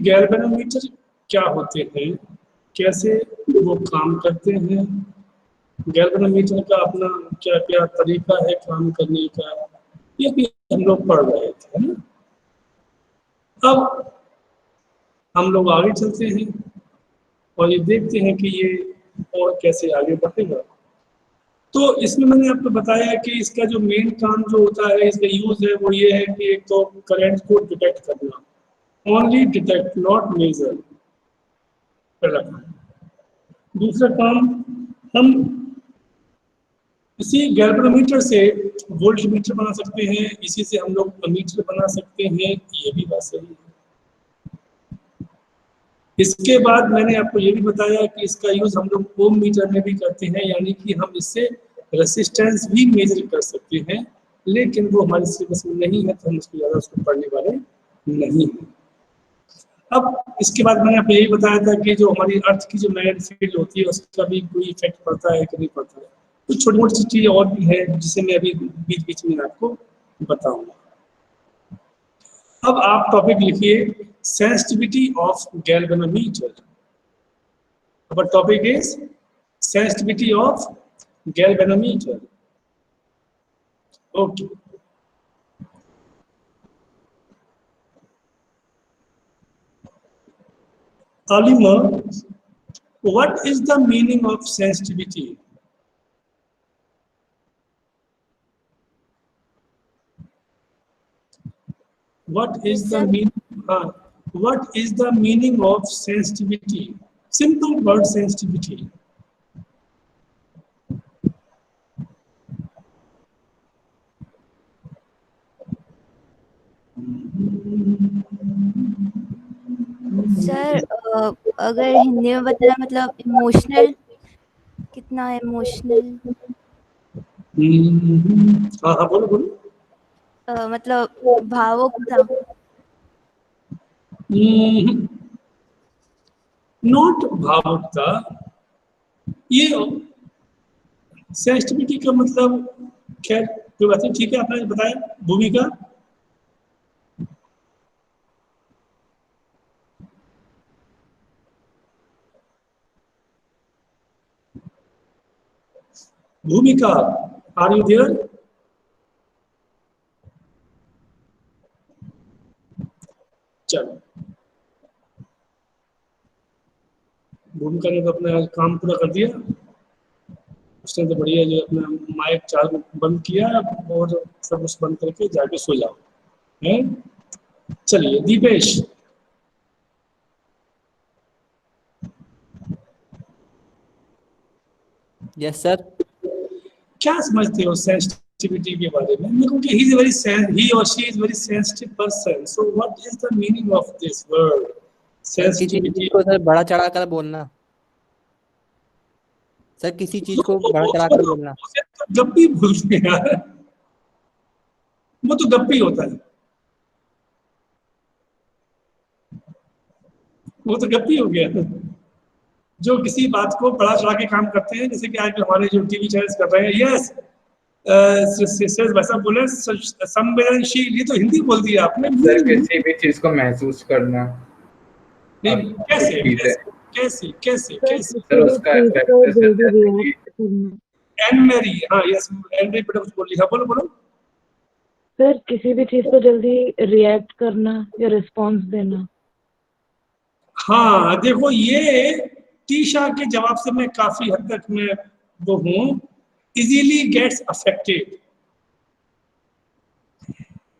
Galvanometer क्या होते हैं, कैसे वो काम करते हैं, गैल्वेनोमीटर का अपना क्या क्या तरीका है काम करने का, ये भी हम लोग पढ़ रहे थे, है ना। अब हम लोग आगे चलते हैं और ये देखते हैं कि ये और कैसे आगे बढ़ेगा। तो इसमें मैंने आपको बताया कि इसका जो मेन काम जो होता है, इसका यूज है वो ये है कि एक तो करंट को डिटेक्ट करना, ओनली डिटेक्ट नॉट मेजर, पहला काम। दूसरा काम, हम इसी गैल्वेनोमीटर से वोल्ट मीटर बना सकते हैं, इसी से हम लोग अमीटर बना सकते हैं, ये भी बात सही है। इसके बाद मैंने आपको ये भी बताया कि इसका यूज हम लोग ओम मीटर में भी करते हैं, यानी कि हम इससे रेसिस्टेंस भी मेजर कर सकते हैं, लेकिन वो हमारे सिलेबस में नहीं है तो हम उसको ज़्यादा उसको पढ़ने वाले नहीं हैं। अब इसके बाद मैंने आपको यही बताया था कि जो हमारी अर्थ की जो मैग्नेटिक फील्ड होती है उसका भी कोई इफेक्ट पड़ता है कि नहीं पड़ता है। कुछ छोटी मोटी चीज़ें और भी है जिसे मैं अभी बीच बीच में आपको बताऊंगा। अब आप टॉपिक लिखिए sensitivity of galvanometer. Our topic is sensitivity of galvanometer. Okay. Alima, what is the meaning of sensitivity? What is the meaning? What is the meaning of sensitivity? Simple word sensitivity. Sir अगर हिंदी में बताया मतलब emotional, कितना emotional. हाँ हाँ बोलो बोलो। मतलब भावुकता। नॉट भावुकता, ये सेंसिटिविटी का मतलब, खैर कोई बात नहीं, ठीक है, आपने बताया। भूमिका, भूमिका, आर यू देयर? चलो, भूमिका ने तो अपना काम पूरा कर दिया, उसने तो बढ़िया जो अपना माइक चालू बंद किया और सब कुछ बंद करके जाके सो जाओ, है। चलिए दीपेश, यस सर। क्या समझते हो सेंसिटिविटी के बारे में? क्योंकि he or she is very sensitive person, so what is the meaning of this word sensitivity? को सर बड़ा चढ़ा कर बोलना, सर किसी चीज को बड़ा चढ़ा कर बोलना। तो गप्पी बोलते हैं यार, वो तो गप्पी होता है, वो तो गप्पी हो गया, जो किसी बात को बड़ा चढ़ा के काम करते हैं, जैसे कि आज हमारे जो टीवी चैनल्स कर रहे हैं। यस वैसा बोले संवेदनशील, ये तो हिंदी बोल दिया आपने। सर किसी भी चीज को महसूस करना। नहीं, कैसे कैसे कैसे कैसे सर उसका एंड मेरी, हाँ यस, एंड बेटा कुछ बोल लिया, बोलो बोलो। सर किसी भी चीज को जल्दी रिएक्ट करना या रिस्पॉन्स देना। हाँ देखो, ये टीशा के जवाब से मैं काफी हद तक मैं वो हूँ, इजीली गेट्स अफेक्टेड।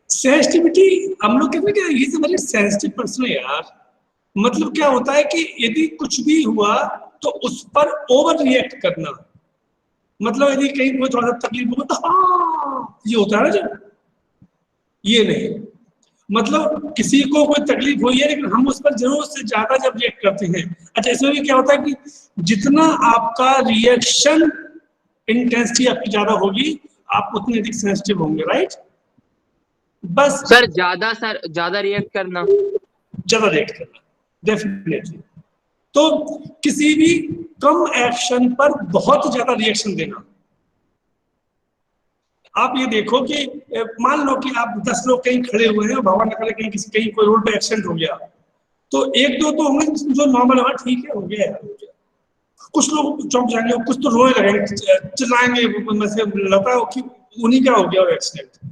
सेंसिटिविटी, हम लोग कहते हैं कि is a very sensitive person यार। मतलब क्या होता है कि यदि कुछ भी हुआ तो उस पर ओवर रिएक्ट करना, मतलब यदि कहीं कोई थोड़ा सा तकलीफ हो तो हाँ ये होता है ना, जब ये नहीं, मतलब किसी को कोई तकलीफ हुई है लेकिन हम उस पर जरूर से ज्यादा जब रिएक्ट करते हैं। अच्छा, इसमें भी क्या होता है कि जितना आपका रिएक्शन इंटेंसिटी आपकी ज्यादा होगी, आप उतने अधिक सेंसिटिव होंगे, राइट। बस सर ज्यादा रिएक्ट करना, ज्यादा रिएक्ट करना, डेफिनेटली। तो किसी भी कम एक्शन पर बहुत ज्यादा रिएक्शन देना। आप ये देखो कि मान लो कि आप 10 लोग कहीं खड़े हुए हैं, भगवान न करे कहीं कोई रोड पे एक्सीडेंट हो गया, तो एक दो तो होंगे जो नॉर्मल होगा, ठीक है, हो गया यार, हो गया। कुछ लोग चौंक जाएंगे, कुछ तो रोने लगेंगे, चिल्लाएंगे, वैसे लगता है कि उन्हीं का हो गया accident.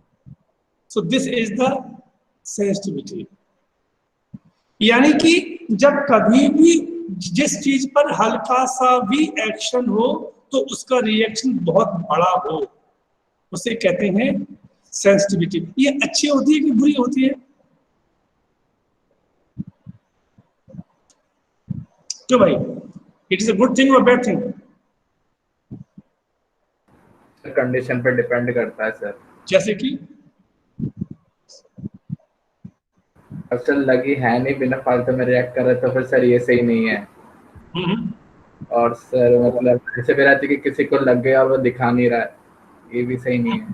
So this is the sensitivity. यानी कि जब कभी भी जिस चीज पर हल्का सा भी एक्शन हो तो उसका रिएक्शन बहुत बड़ा हो, उसे कहते हैं सेंसिटिविटी। ये अच्छी होती है कि बुरी होती है? क्यों भाई, it is a good thing और बैड थिंग? कंडीशन पे डिपेंड करता है सर। जैसे कि अब सर लगी है नहीं, बिना फालतू में रिएक्ट कर रहे तो फिर सर ये सही नहीं है। हम्म, और सर मतलब ऐसे भी रहती कि किसी को लग गया और वो दिखा नहीं रहा है, ये भी सही नहीं है।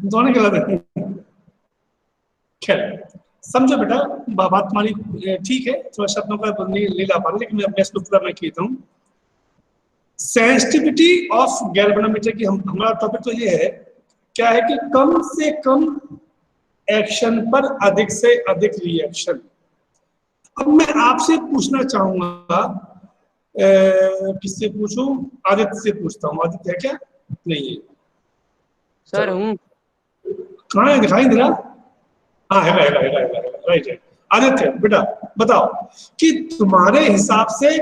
दोनों गलत है। खैर समझो बेटा, बात तुम्हारी ठीक है, थोड़ा शब्दों का नहीं ला पा रहा, लेकिन मैं इसको पूरा मैं कहता हूँ। सेंसिटिविटी ऑफ गैल्वेनोमीटर की हमारा टॉपिक तो ये है, क्या है कि कम से कम एक्शन पर अधिक से अधिक रिएक्शन। अब मैं आपसे पूछना चाहूंगा, किससे पूछूं? आदित्य से पूछता हूँ। आदित्य है क्या? नहीं है। सर हूँ। कहाँ है, दिखाई दे रहा? हाँ है, राइट है। आदित्य बेटा बताओ कि तुम्हारे हिसाब से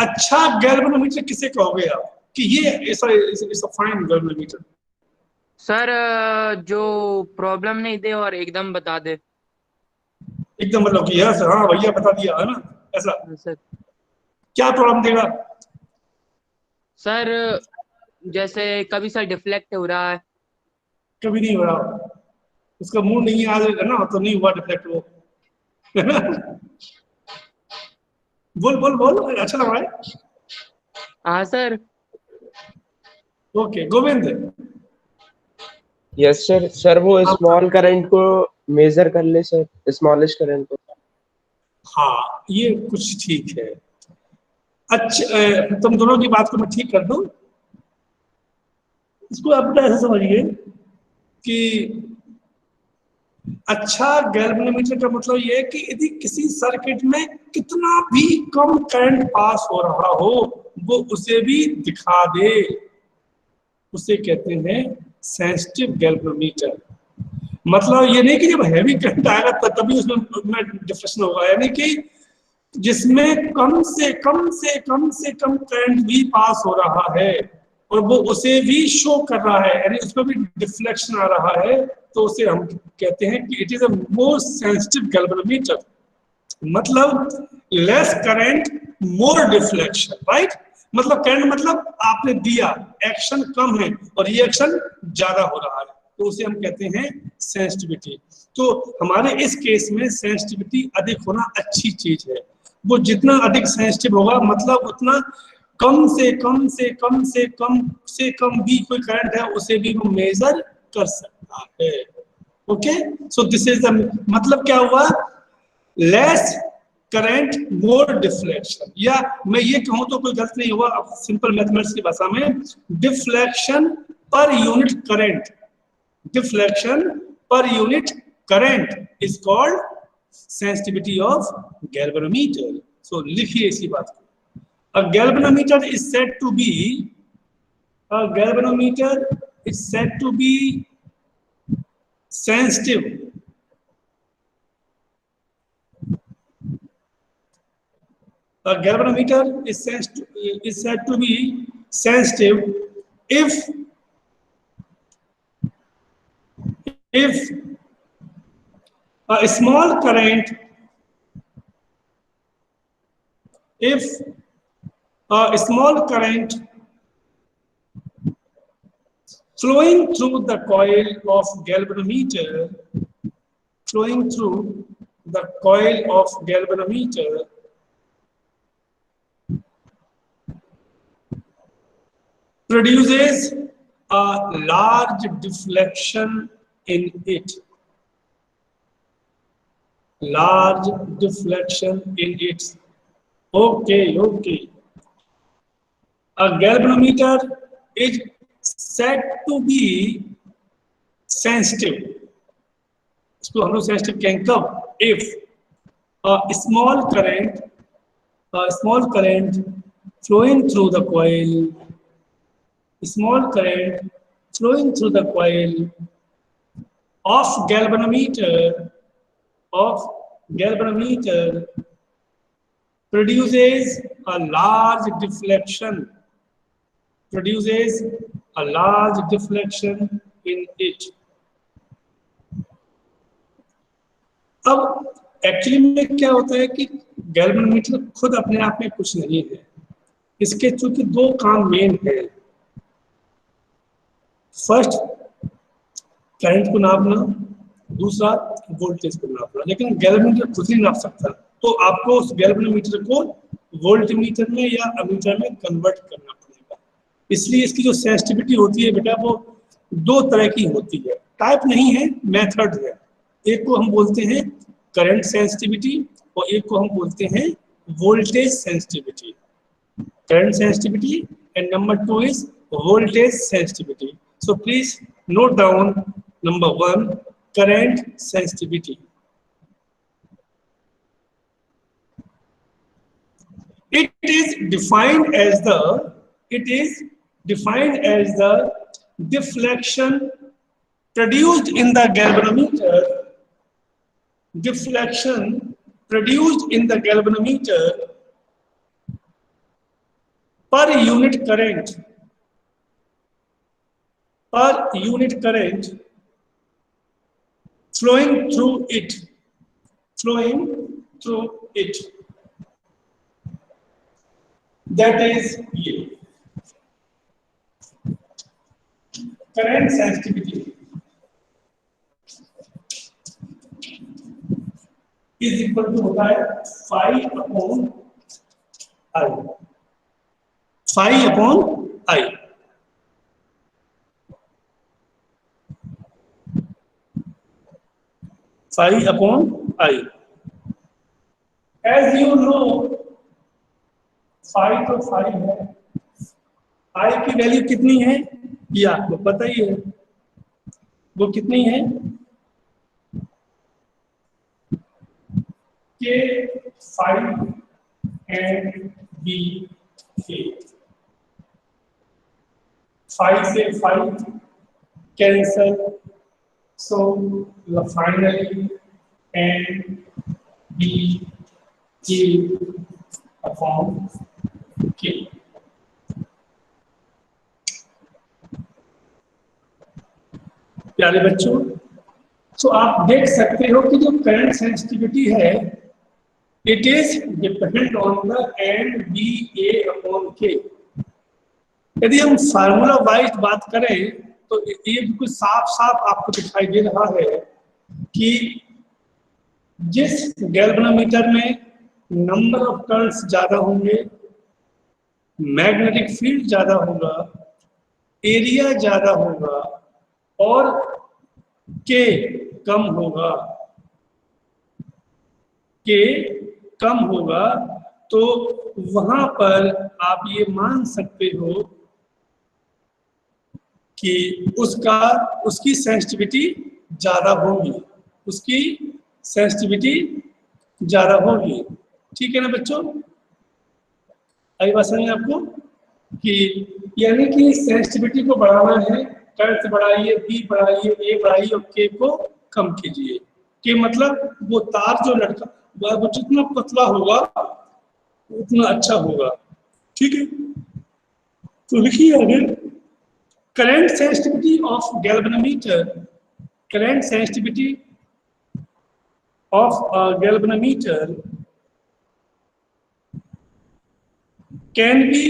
अच्छा गैल्वेनोमीटर किसे कहोगे आप, कि ये ऐसा फाइन गैल्वेनोमीटर? सर जो प्रॉब्लम नहीं दे और एकदम बता दे। एकदम मतलब कि यस, हाँ भैया बता दिया, है ना, ऐसा? सर क्या प्रॉब्लम देगा? सर जैसे कभी सर डिफ्लेक्ट हो रहा है। कभी नहीं हो रहा, उसका मूड नहीं है आज, है ना, तो नहीं हुआ डिफ्लेक्ट वो, है ना? बोल बोल बोल, अच्छा लग रहा है। हाँ sir. Okay Govind. Yes sir. Sir वो स्मॉल करंट को मेजर कर ले सर, स्मॉलेस्ट करंट को। हाँ ये कुछ ठीक है। अच्छा तुम दोनों की बात को मैं ठीक कर दूं। इसको आप बेटा ऐसा समझिए कि अच्छा गैल्वेनोमीटर का मतलब ये है कि यदि किसी सर्किट में कितना भी कम करंट पास हो रहा हो वो उसे भी दिखा दे, उसे कहते हैं सेंसिटिव गैल्वेनोमीटर। मतलब ये नहीं कि जब हैवी करंट आएगा तभी उसमें डिफ्लेक्शन होगा, यानी कि जिसमें कम से कम करंट भी पास हो रहा है और वो उसे भी शो कर रहा है, यानी उसमें भी डिफ्लेक्शन आ रहा है, तो उसे हम कहते हैं कि it is a more sensitive galvanometer. मतलब less current more deflection, right? मतलब करंट मतलब आपने दिया, एक्शन कम है और रिएक्शन ज्यादा हो रहा है, तो उसे हम कहते हैं सेंसिटिविटी। तो हमारे इस केस में सेंसिटिविटी अधिक होना अच्छी चीज है। वो जितना अधिक सेंसिटिव होगा मतलब उतना कम से कम भी कोई करंट है उसे भी वो मेजर कर सकता है। Okay, so this is the मतलब क्या हुआ, लेस करंट मोर डिफ्लेक्शन। या मैं ये कहूं तो कोई गलत नहीं हुआ, अब सिंपल मैथमेटिक्स की भाषा में डिफ्लेक्शन पर यूनिट करंट, डिफ्लेक्शन पर unit current is called sensitivity of galvanometer. So लिखिए इसी बात को। A galvanometer is said to be sensitive a galvanometer is said to be sensitive if a small current flowing through the coil of galvanometer produces a large deflection in it. Okay. A galvanometer is said to be sensitive. इसको हम लोग sensitive कहेंगे कब? small current flowing through the coil, small current flowing through the coil of galvanometer produces a large deflection in it. अब actually में क्या होता है कि गैल्वेनोमीटर खुद अपने आप में कुछ नहीं है, इसके चूंकि दो काम मेन है। फर्स्ट करंट को नापना, दूसरा वोल्टेज को नापना। लेकिन गैल्वेनोमीटर खुद ही नाप सकता है, तो आपको उस गैल्वेनोमीटर को वोल्टमीटर में या अमीटर में कन्वर्ट करना पड़ेगा। इसलिए इसकी जो सेंसिटिविटी होती है बेटा वो दो तरह की होती है, टाइप नहीं है, मेथड है। एक को हम बोलते हैं करंट सेंसिटिविटी और एक को हम बोलते हैं voltage sensitivity. Current sensitivity and number 2 is voltage sensitivity. So please note down number 1 current sensitivity. It is defined as the deflection produced in the galvanometer per unit current flowing through it. That is current sensitivity is equal to होता है phi upon I. Phi upon I. Phi upon I. As you know, phi तो phi है, I की value कितनी है ये आपको पता ही है, वो कितनी है K phi and B K. Phi से phi cancel. So finally and B K upon K. प्यारे बच्चों, तो आप देख सकते हो कि जो करंट सेंसिटिविटी है it is depend on the N B A upon K. यदि हम फार्मूला वाइज बात करें तो ये बिल्कुल साफ साफ आपको दिखाई दे रहा है कि जिस गैल्वेनोमीटर में नंबर ऑफ टर्न्स ज्यादा होंगे, मैग्नेटिक फील्ड ज्यादा होगा, एरिया ज्यादा होगा और के कम होगा, तो वहां पर आप ये मान सकते हो कि उसकी सेंसिटिविटी ज्यादा होगी, ठीक है ना बच्चों? आई बात समझ आपको कि यानी कि सेंसिटिविटी को बढ़ाना है, करंट बढ़ाइए, बी बढ़ाइए, ए बढ़ाइए और के को कम कीजिए। के मतलब वो तार जो लटका वो जितना पतला होगा उतना अच्छा होगा, ठीक है? तो लिखिए आगे, current sensitivity of galvanometer can be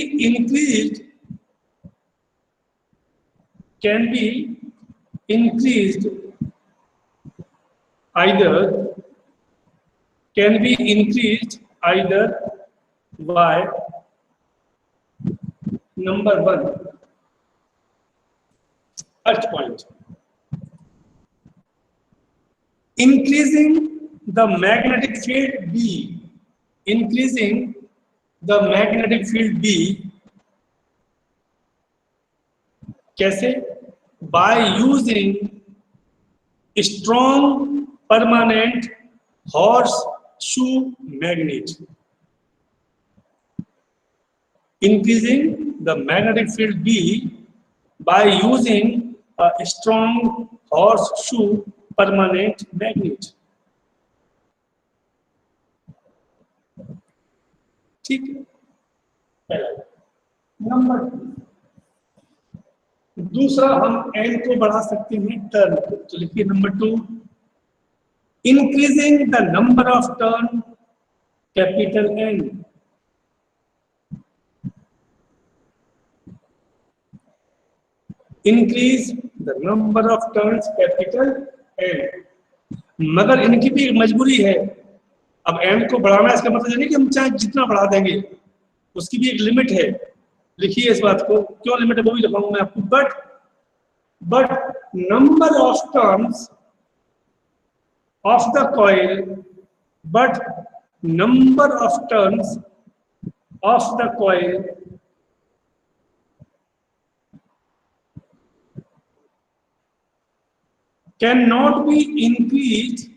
increased either by number 1 first point, increasing the magnetic field B, कैसे? by using strong permanent horse shoe magnet. Increasing the magnetic field B by using a strong horseshoe permanent magnet. ठीक है, पहला। Number 2, दूसरा हम n को बढ़ा सकते हैं टर्न को, तो लिखिए number 2, increasing the number of turn capital N. Increase the number of turns capital N. मगर इनकी भी एक मजबूरी है, अब n को बढ़ाना है इसका मतलब ये नहीं कि हम चाहे जितना बढ़ा देंगे, उसकी भी एक लिमिट है। लिखिए इस बात को, क्यों लिमिट है वो भी लिखाऊंगा मैं आपको। But number of turns of the coil, but number of turns of the coil cannot be increased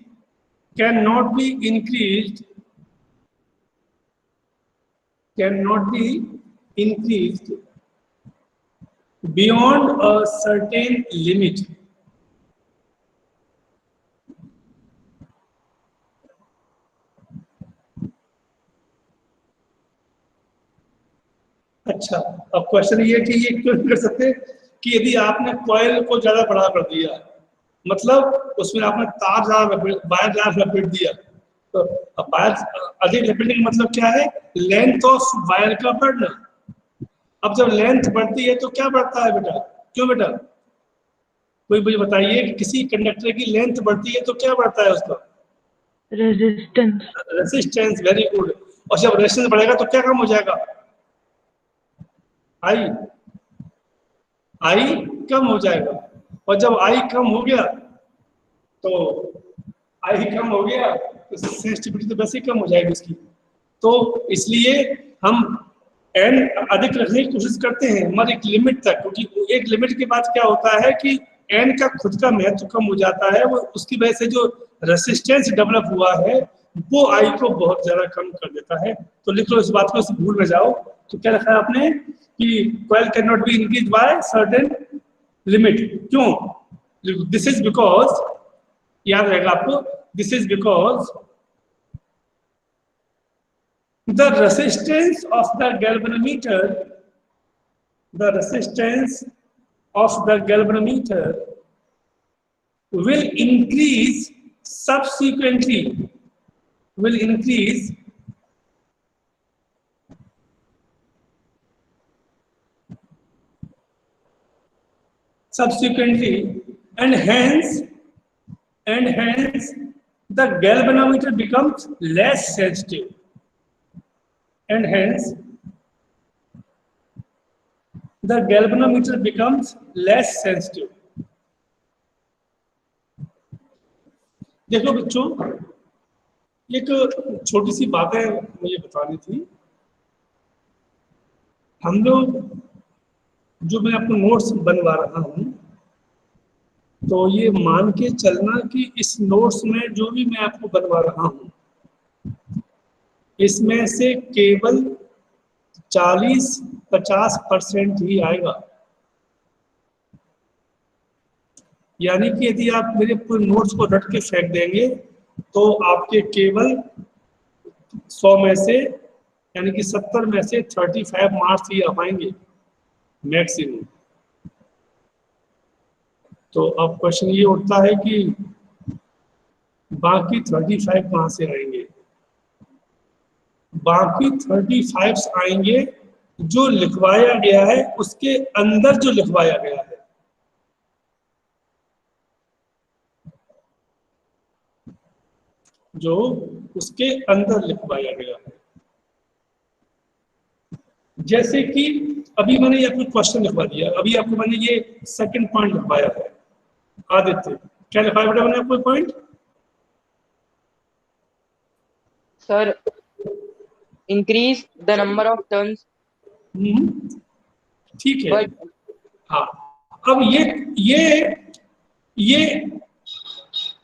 beyond a certain limit. अच्छा, अब क्वेश्चन ये कि ये क्यों नहीं कर सकते कि यदि आपने कॉइल को ज्यादा बड़ा कर दिया, मतलब उसमें आपने तार ज्यादा वायर ज्यादा लपेट दिया, तो अब वायर अधिक लपेटने का मतलब क्या है, लेंथ ऑफ वायर का बढ़ना। अब जब लेंथ बढ़ती है तो क्या बढ़ता है बेटा, क्यों बेटा, कोई मुझे बताइए कि किसी कंडक्टर की लेंथ बढ़ती है तो क्या बढ़ता है उसका, रेजिस्टेंस। Very good. और जब रेजिस्टेंस बढ़ेगा तो क्या कम हो जाएगा, आई कम हो जाएगा। और जब आई कम हो गया तो सेंसिटिविटी तो वैसे ही कम हो जाएगी इसकी। तो इसलिए हम n अधिक रखने की कोशिश करते हैं हमारे एक लिमिट तक, क्योंकि एक लिमिट के बाद क्या होता है कि n का खुद का महत्व कम हो जाता है, वो उसकी वजह से जो रेसिस्टेंस डेवलप हुआ है वो आई को बहुत ज्यादा कम कर देता है। तो लिख लो इस बात को, इसे भूल न जाओ। तो क्या लिखा है आपने कि coil can not be increase by certain limit. क्यों, दिस इज बिकॉज, याद रहेगा आपको, this is because the resistance of the galvanometer will increase subsequently, and hence the galvanometer becomes less sensitive, and hence the galvanometer becomes less sensitive. देखो बच्चों, एक छोटी सी बात है मुझे बतानी थी। हम लोग जो मैं आपको नोट्स बनवा रहा हूँ, तो ये मान के चलना कि इस नोट्स में जो भी मैं आपको बनवा रहा हूँ, इसमें से केवल 40-50% ही आएगा। यानी कि यदि आप मेरे पूरे नोट्स को रट के फेंक देंगे तो आपके केवल 100 में से, यानी कि 70 में से 35 मार्क्स ही आ पाएंगे मैक्सिमम। तो अब क्वेश्चन ये उठता है कि बाकी 35 कहाँ से आएंगे। बाकी 35 आएंगे जो लिखवाया गया है, उसके अंदर जो लिखवाया गया है। जो उसके अंदर लिखवाया गया है। जैसे कि अभी मैंने आपको क्वेश्चन लिखवा दिया, अभी आपको मैंने ये सेकंड पॉइंट लिखवाया है। आदित्य, क्या लिखवाया बेटा मैंने आपको point? Sir, increase the number of turns. ठीक है। हाँ, अब ये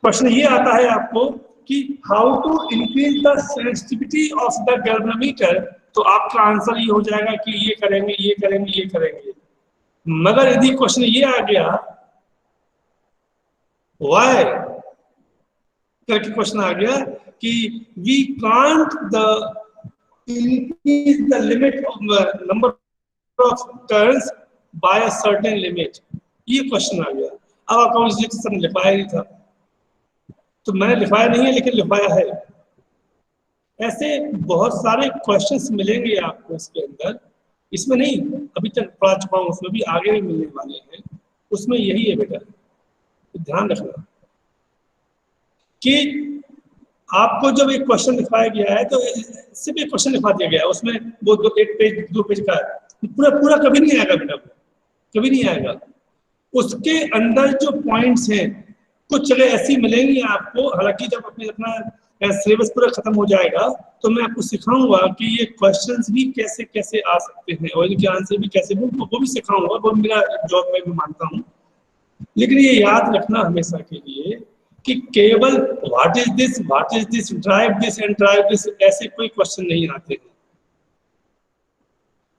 क्वेश्चन ये आता है आपको कि how to increase the sensitivity of the galvanometer, तो आपका आंसर ये हो जाएगा कि ये करेंगे ये करेंगे ये करेंगे। मगर यदि क्वेश्चन ये आ गया व्हाई करके क्वेश्चन आ गया कि we can't the increase the limit of number of turns by a certain limit, ये क्वेश्चन आ गया। अब आपको इस ने लिखवाया नहीं था, तो मैंने लिखवाया नहीं है लेकिन लिखवाया है। ऐसे बहुत सारे क्वेश्चंस मिलेंगे आपको इसके अंदर, इसमें नहीं अभी तक पढ़ा चुका हूँ, उसमें भी आगे भी मिलने वाले हैं, उसमें यही है बेटा। तो ध्यान रखना कि आपको जब एक क्वेश्चन लिखवाया गया है तो सिर्फ एक क्वेश्चन लिखवा दिया गया है, उसमें वो एक पेज 2 पेज का है, पूरा पूरा कभी नहीं आएगा बेटा, कभी नहीं आएगा। उसके अंदर जो पॉइंट्स हैं कुछ जगह ऐसी मिलेंगी आपको, हालांकि जब अपना सिलेबस पूरा खत्म हो जाएगा तो मैं आपको सिखाऊंगा कि ये क्वेश्चंस भी कैसे कैसे आ सकते हैं और इनके आंसर भी कैसे, वो भी सिखाऊंगा, वो मेरा जॉब में भी मानता हूँ। लेकिन ये याद रखना हमेशा के लिए कि केवल what is this, drive this and drive this, ऐसे कोई क्वेश्चन नहीं आते हैं।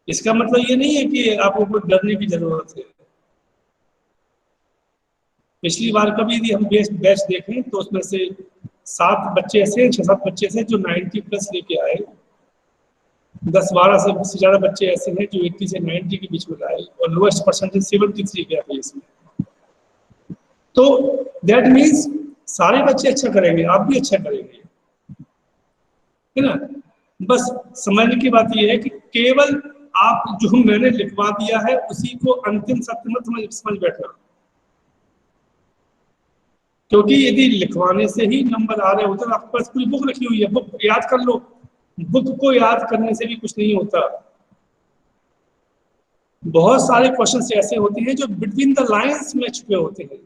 इसका मतलब ये नहीं है कि आपको कोई डरने की जरूरत है। पिछली बार कभी यदि हम बैच देखें तो उसमें से 7 बच्चे ऐसे हैं, 6-7 बच्चे ऐसे जो 90+ लेके आए, 10-12 से ज्यादा बच्चे ऐसे हैं जो 80 से 90 के बीच में आए, और लोएस्ट परसेंटेज 73 गया था इसमें। तो दैट मीन्स सारे बच्चे अच्छा करेंगे, आप भी अच्छा करेंगे, है ना। बस समझने की बात यह है कि केवल आप जो मैंने लिखवा दिया है उसी को अंतिम सत्य मत समझ बैठना, क्योंकि यदि लिखवाने से ही नंबर आ रहे होते तो आपके पास पूरी बुक रखी हुई है, बुक याद कर लो। बुक को याद करने से भी कुछ नहीं होता। बहुत सारे क्वेश्चंस ऐसे होते हैं जो बिटवीन द लाइंस में छुपे होते हैं,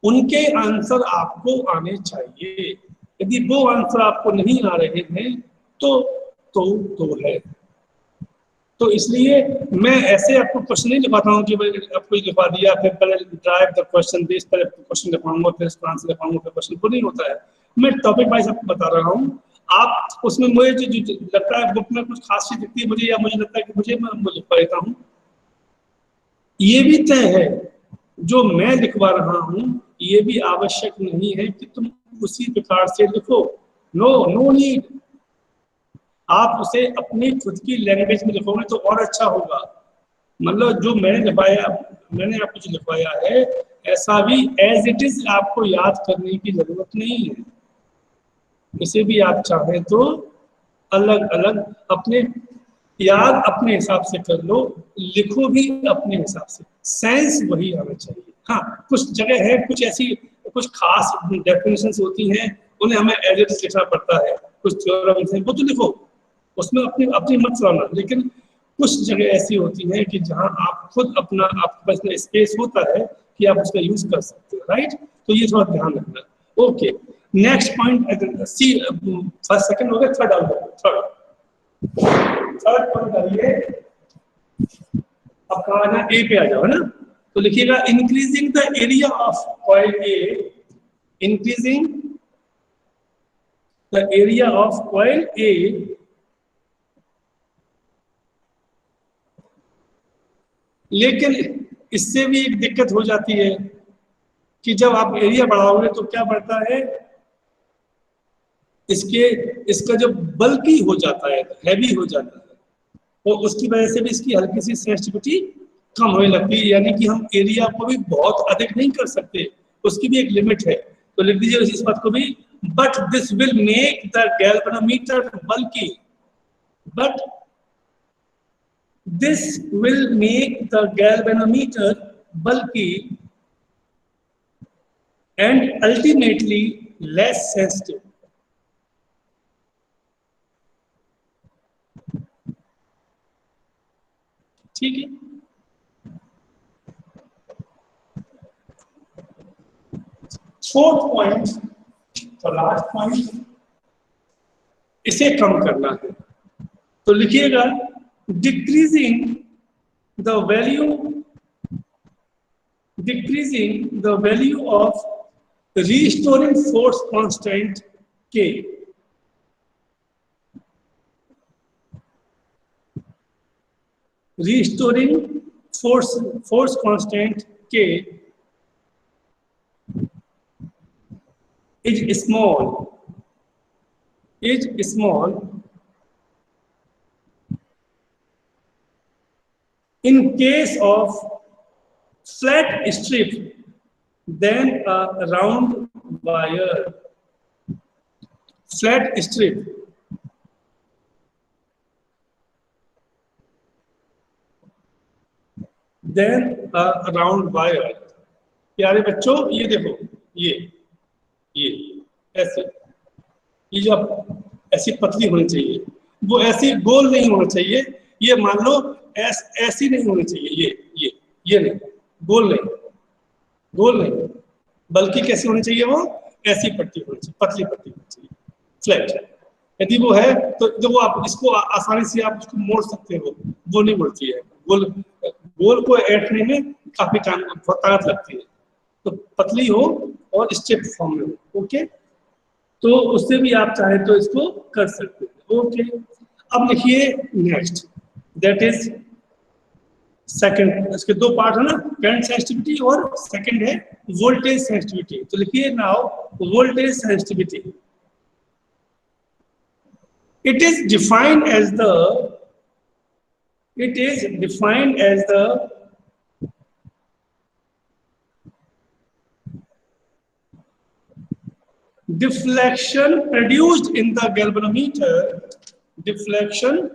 उनके आंसर आपको आने चाहिए। यदि वो आंसर आपको नहीं आ रहे हैं तो है। तो इसलिए मैं ऐसे आपको क्वेश्चन नहीं लिखवाता हूँ कि भाई आपको लिखवा दिया फिर पहले ड्राइव द क्वेश्चन दिस, पहले क्वेश्चन लिखवाऊंगा फिर इसका आंसर लिखवाऊंगा फिर क्वेश्चन, को नहीं होता है। मैं टॉपिक वाइज आपको बता रहा हूँ। आप उसमें मुझे जो लगता है बुक में कुछ खास चीज दिखती है मुझे, या मुझे लगता है कि मैं लिखवा देता हूँ, ये भी तय है जो मैं लिखवा रहा हूँ ये भी आवश्यक नहीं है कि तुम उसी प्रकार से लिखो। No need. आप उसे अपनी खुद की लैंग्वेज में लिखोगे तो और अच्छा होगा। मतलब जो मैंने आपको जो लिखवाया है ऐसा भी एज इट इज आपको याद करने की जरूरत नहीं है। इसे भी आप चाहें तो अलग अलग अपने याद अपने हिसाब से कर लो, लिखो भी अपने हिसाब से, सेंस वही आना चाहिए। हाँ, कुछ जगह है कुछ ऐसी कुछ खास डेफिनेशंस होती हैं उन्हें हमें एज इट इज लिखना पड़ता है, कुछ थ्योरम्स हैं वो तो लिखो, उसमें अपनी मत चलाना। लेकिन कुछ जगह ऐसी होती है कि जहां आप खुद अपना आपके पास में स्पेस होता है कि आप उसका यूज कर सकते हो, राइट। तो ये थोड़ा ध्यान रखना। Okay, next point C, first second हो गया, थर्ड पॉइंट आइए। अब कहा ना ए पे आ जाओ, है ना। तो लिखिएगा increasing the area of coil A, increasing the area of coil A लेकिन इससे भी एक दिक्कत हो जाती है कि जब आप एरिया बढ़ाओगे तो क्या बढ़ता है, इसका जब बल्कि हो जाता है, हैवी हो जाता है, तो उसकी वजह से भी इसकी हल्की सी सेंसिटिविटी कम होने लगती है। यानी कि हम एरिया को भी बहुत अधिक नहीं कर सकते, उसकी भी एक लिमिट है। तो लिख दीजिए इस बात को भी, but this will make the galvanometer bulky, but this will make the galvanometer bulky and ultimately less sensitive. ठीक है। फोर्थ पॉइंट और लास्ट पॉइंट, इसे कम करना है तो लिखिएगा decreasing the value of restoring force constant K. Restoring force constant K is small in case of flat strip than a round wire. Flat strip than a round wire. प्यारे बच्चों, ये देखो, ये ऐसे, ये जो ऐसी पतली होनी चाहिए, वो ऐसी गोल नहीं होना चाहिए। ये मान लो ऐसी नहीं होनी चाहिए, ये नहीं, गोल नहीं, बल्कि कैसी होनी चाहिए, वो ऐसी पट्टी होनी चाहिए, पतली पट्टी होनी चाहिए, फ्लैट। यदि वो है तो देखो आप इसको आसानी से आप उसको मोड़ सकते हो, वो नहीं मुड़ती है। गोल को ऐंठने में काफी ताकत लगती है, तो पतली हो और स्टेप फॉर्म में हो। ओके, तो उससे भी आप चाहे तो इसको कर सकते हैं। ओके, अब लिखिए नेक्स्ट, दैट इज सेकंड। इसके दो पार्ट है ना, करंट सेंसिटिविटी और सेकंड है वोल्टेज सेंसिटिविटी। तो लिखिए now voltage sensitivity. It is defined as the deflection produced in the galvanometer. Deflection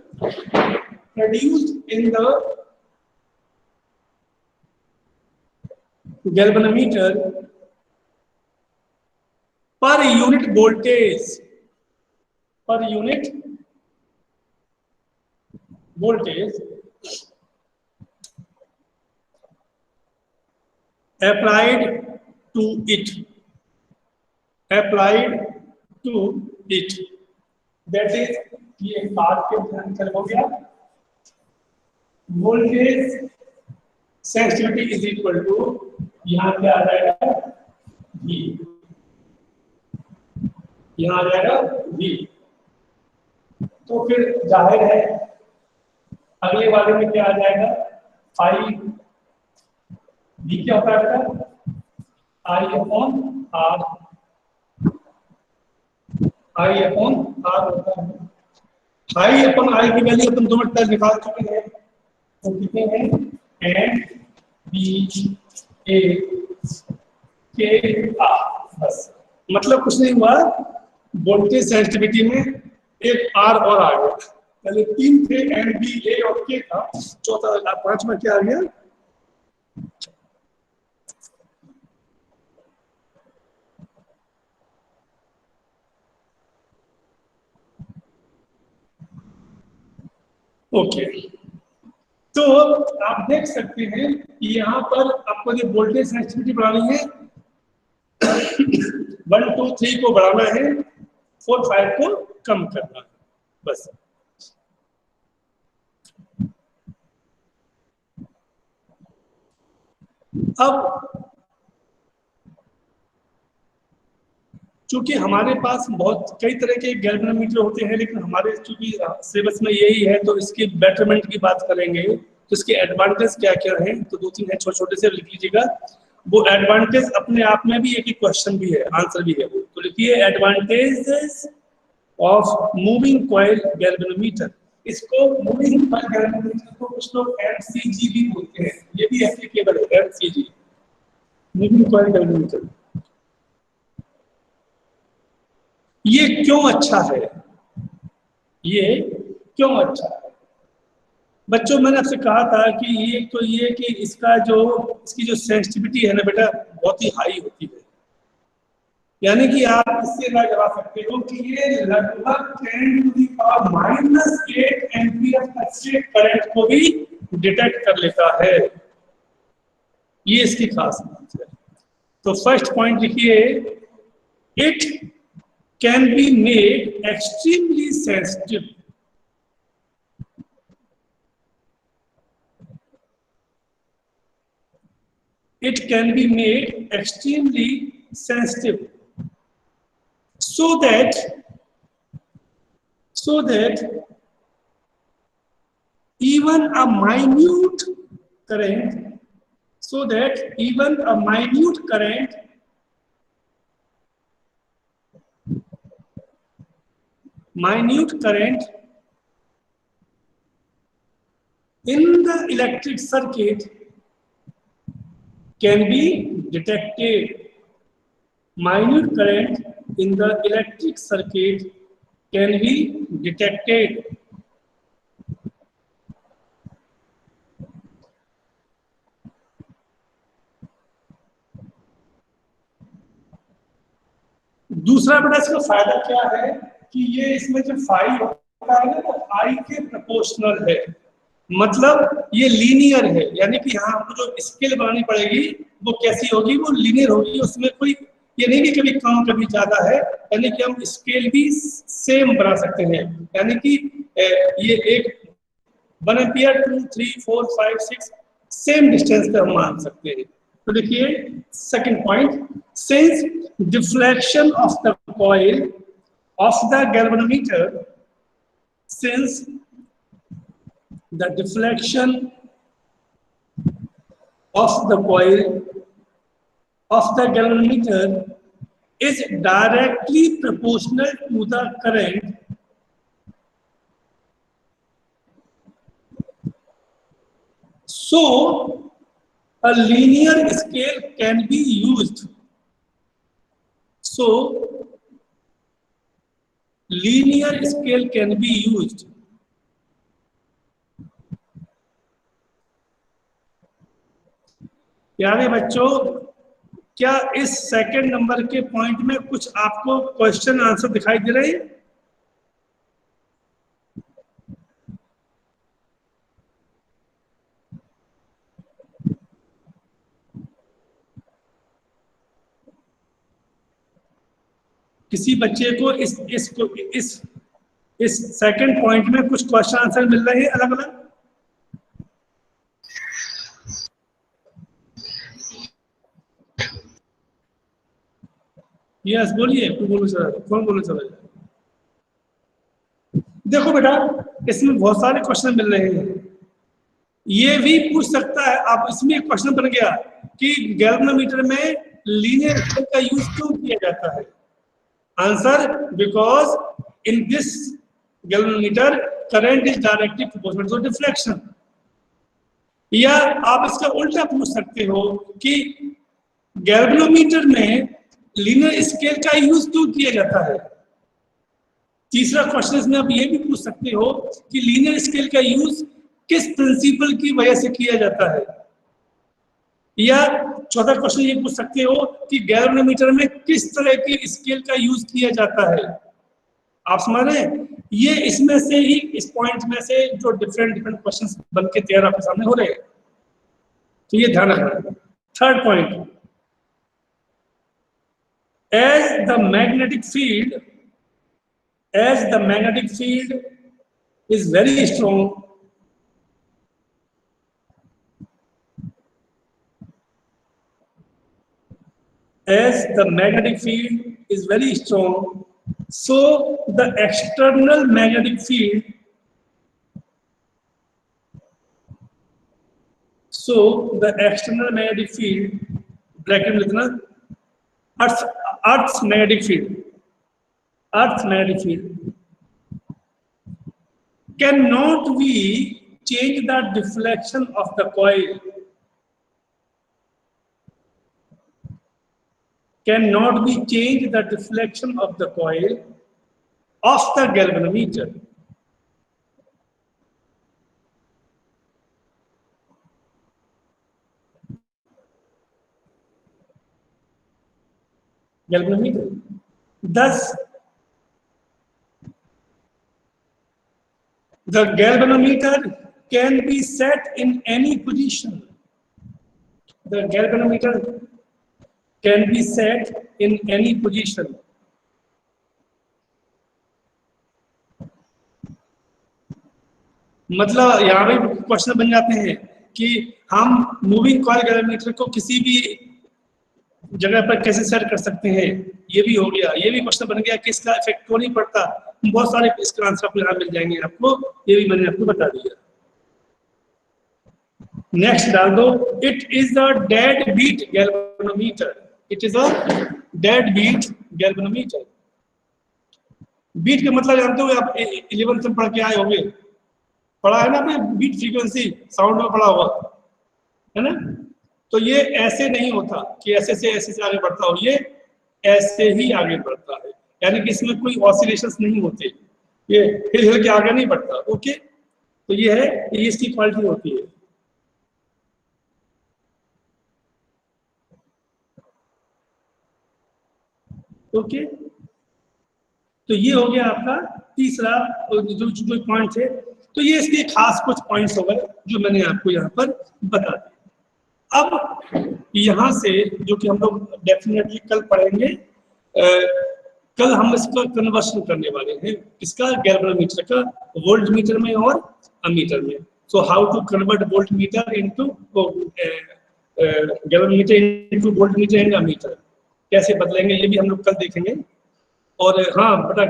produced in the galvanometer per unit voltage. Per unit voltage applied to it. That is, ये बात के ध्यान कर हो गया। Voltage sensitivity is equal to, यहाँ क्या आ जाएगा, V, यहाँ आ जाएगा V। तो फिर जाहिर है अगले वाले में क्या आ जाएगा, I, V क्या होता है बेटा, I अपॉन R होता है। I अपॉन I की वैल्यू अपन 2 मिनट पहले निकाल चुके हैं, तो कितने हैं, N B A K R। बस मतलब कुछ नहीं हुआ, वोल्टेज सेंसिटिविटी में एक R और आ गया। पहले 3 थे, N B A और K था, चौथा 5वां क्या आ गया, ओके। तो आप देख सकते हैं यहाँ पर आपको जो वोल्टेज सेंसिटिविटी बढ़ानी है 1 2 3 को बढ़ाना है, 4 5 को कम करना है, बस। अब चूंकि हमारे पास बहुत कई तरह के गैल्वेनोमीटर होते हैं, लेकिन हमारे चूंकि सिलेबस में यही है तो इसके बेटरमेंट की बात करेंगे। तो इसके एडवांटेज क्या क्या हैं, तो 2-3 है, छोटे छोटे से लिख लीजिएगा। वो एडवांटेज अपने आप में भी एक क्वेश्चन भी है, आंसर भी है वो। तो लिखिए advantages of moving coil galvanometer. इसको मूविंग कॉइल गैल्वेनोमीटर को कुछ लोग MCG भी बोलते हैं, ये भी एप्लीकेबल है, MCG, मूविंग कॉइल गैल्वेनोमीटर। ये क्यों अच्छा है, ये क्यों अच्छा है बच्चों, मैंने आपसे कहा था कि ये तो ये कि इसकी जो सेंसिटिविटी है ना बेटा, बहुत ही हाई होती है। यानी कि आप इससे लगा सकते हो कि ये लगभग 10⁻⁸ एम्पियर तक के करंट को भी डिटेक्ट कर लेता है। ये इसकी खास बात है। तो फर्स्ट पॉइंट लिखिए, it can be made extremely sensitive. It can be made extremely sensitive, so that even a minute current, in the electric circuit can be detected. Minute current in the electric circuit can be detected. दूसरा बेटा इसका फायदा क्या है कि ये इसमें जो फाई होता है ना वो आई के प्रोपोर्शनल है, मतलब ये लीनियर है, यानी कि यहाँ हमको जो स्केल बनानी पड़ेगी वो कैसी होगी, वो लीनियर होगी, उसमें कोई ये नहीं कि कभी कम कभी ज्यादा है, यानी कि हम स्केल भी सेम बना सकते हैं, यानी कि ये एक 1 एम्पियर 2 3 4 5 6 सेम डिस्टेंस पे हम मान सकते हैं। तो देखिए second point, since deflection of the coil of the galvanometer, since the deflection of the coil of the galvanometer is directly proportional to the current, so a linear scale can be used. So linear scale can be used. प्यारे बच्चों, क्या इस second number के point में कुछ आपको question answer दिखाई दे रहे हैं? किसी बच्चे को इस सेकंड पॉइंट में कुछ क्वेश्चन आंसर मिल रहे हैं अलग अलग? यस बोलिए, कौन बोलो सर? देखो बेटा, इसमें बहुत सारे क्वेश्चन मिल रहे हैं, ये भी पूछ सकता है आप, इसमें एक क्वेश्चन बन गया कि गैल्वेनोमीटर में लीनियर स्केल का यूज क्यों किया जाता है? Answer, because in this galvanometer current is directly proportional to deflection. या आप इसका उल्टा पूछ सकते हो कि गैल्वेनोमीटर में लीनियर स्केल का यूज क्यों किया जाता है? तीसरा क्वेश्चन इसमें आप ये भी पूछ सकते हो कि लीनियर स्केल का यूज किस प्रिंसिपल की वजह से किया जाता है? या चौथा क्वेश्चन ये पूछ सकते हो कि गैल्वेनोमीटर में किस तरह के स्केल का यूज किया जाता है? आप समझ रहे हैं? ये इसमें से ही, इस पॉइंट में से जो डिफरेंट क्वेश्चंस बन के तैयार आपके सामने हो रहे हैं, तो ये ध्यान रखना। Third point, as the magnetic field is very strong, so the external magnetic field bracket में लिखना, Earth's magnetic field cannot be change the deflection of the coil. Cannot be change the deflection of the coil of the galvanometer. Galvanometer. Thus, the galvanometer can be set in any position. The galvanometer can be set in any position. मतलब यहाँ पे question बन जाते हैं कि हम moving coil galvanometer को किसी भी जगह पर कैसे सेट कर सकते हैं, ये भी हो गया। ये भी क्वेश्चन बन गया कि इसका इफेक्ट क्यों नहीं पड़ता, बहुत सारे इसका आंसर आपको यहाँ मिल जाएंगे आपको, ये भी मैंने आपको बता दिया। नेक्स्ट डाल दो, it is a dead beat galvanometer. It is a dead beat galvanometer. Beat का मतलब जानते हो आप 11th में पढ़ के आए होंगे, पढ़ा है ना आपने, बीट फ्रीक्वेंसी साउंड में पढ़ा होगा, है ना। तो ये ऐसे नहीं होता कि ऐसे से आगे बढ़ता हो, ये ऐसे ही आगे बढ़ता है, यानी कि इसमें कोई ऑसिलेशंस नहीं होते, ये हिल के आगे नहीं बढ़ता। ओके, तो ये है, ये इसकी क्वालिटी होती है। ओके, तो ये हो गया आपका तीसरा जो पॉइंट है। तो ये इसके खास कुछ पॉइंट्स हो गए जो मैंने आपको यहाँ पर बता दिए। अब यहाँ से जो कि हम लोग डेफिनेटली कल पढ़ेंगे, कल हम इसका कन्वर्शन करने वाले हैं, इसका गैल्वेनोमीटर का वोल्ट मीटर में और अमीटर में। So how to convert volt meter into galvanometer into volt meter and ammeter, कैसे बदलेंगे ये भी हम लोग कल देखेंगे। और हाँ बेटा,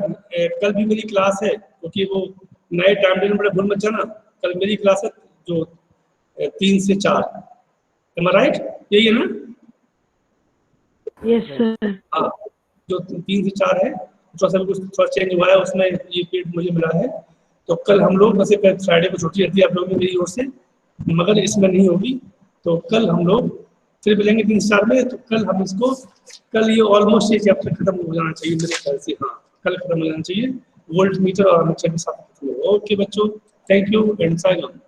कल भी मेरी क्लास है, क्योंकि वो नए टाइम टेबल में भूल मत जाना, कल मेरी क्लास है जो 3 से 4, राइट, यही है ना? Yes sir. हाँ, जो 3 से 4 है, थोड़ा चेंज हुआ है उसमें, ये पीरियड मुझे मिला है। तो कल हम लोग, वैसे फ्राइडे को छुट्टी रहती है आप लोगों की मेरी ओर से, मगर इसमें नहीं होगी। तो कल हम लोग फिर मिलेंगे 3 से 4 में। तो कल हम इसको, कल ये ऑलमोस्ट ये चैप्टर खत्म हो जाना चाहिए मेरे ख्याल से, हाँ कल खत्म हो जाना चाहिए, वोल्ट मीटर और अमीटर के साथ खत्म हो। ओके बच्चों, thank you and sign on.